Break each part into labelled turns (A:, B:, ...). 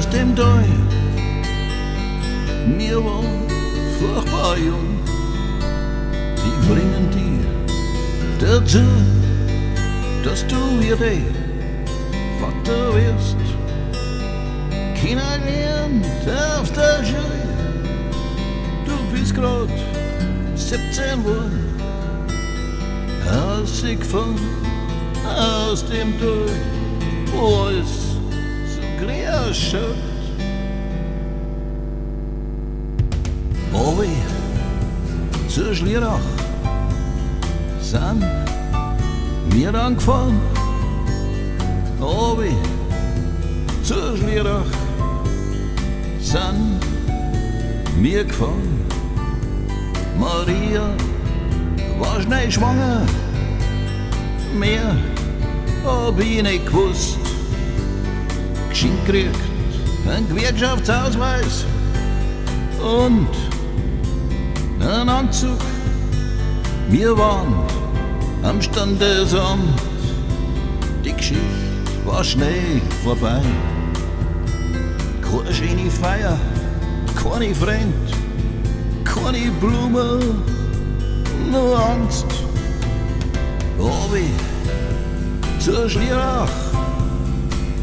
A: aus dem Tal. Wir waren furchtbar jung, die bringen dir dazu, dass du ihre Vater wirst. Keiner lernt auf der Schule, du bist grad 17 geworden, hast dich gefangen aus dem Tal, wo alles so grau schaut. Aber zu Schlierach sind wir angefahren, aber zu Schlierach sind wir gefahren. Maria war schnell schwanger, mehr hab ich nicht gewusst. Geschenkt kriegt einen Gewerkschaftsausweis und einen Anzug. Wir waren am Standesamt, die Geschichte war schnell vorbei. Keine schöne Feier, keine Freund, keine Blumen, nur Angst. Aber zu Schlierach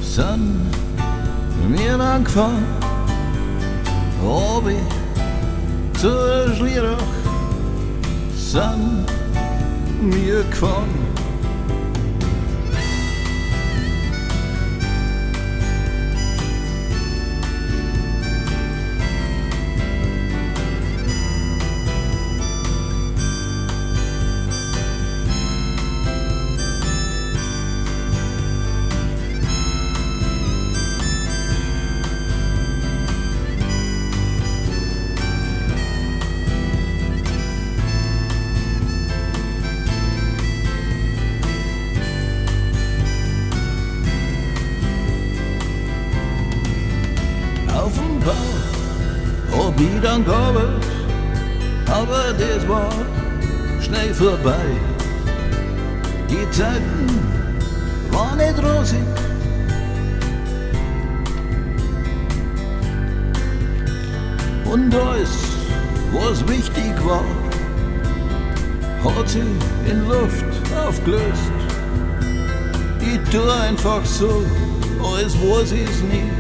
A: sind wir angefahren, aber zu Schlierach sind wir gefahren. Auf dem Bau hab ich dann gearbeitet, aber das war schnell vorbei. Die Zeiten waren nicht rosig, und alles, was wichtig war, hat sich in Luft aufgelöst. Ich tu einfach so, als weiß ich's nicht.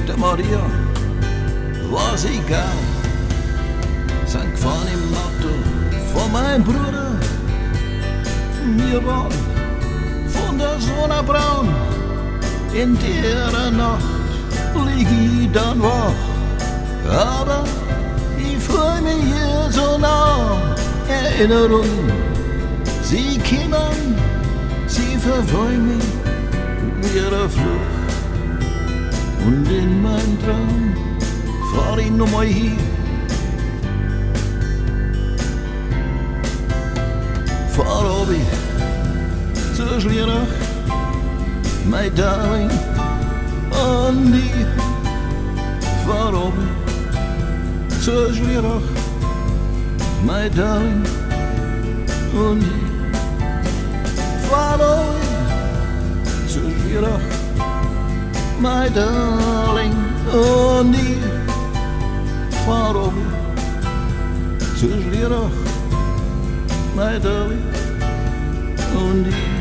A: Der Maria war's egal, sind gefahren im Auto von meinem Bruder. Wir waren von der Sonne braun, in der Nacht lieg ich dann wach. Aber ich freu mich hier so nah, Erinnerungen, sie kommen, sie verfolgen mich wie eine Flucht. Und in meinem Traum fahr ich nochmal hier. Fahr runter zu Schlierach, mein Darling, und ich fahr runter zu Schlierach, mein Darling, und ich fahr runter zu Schlierach, my darling, und ich fahr runter zu Schlierach, my darling, und ich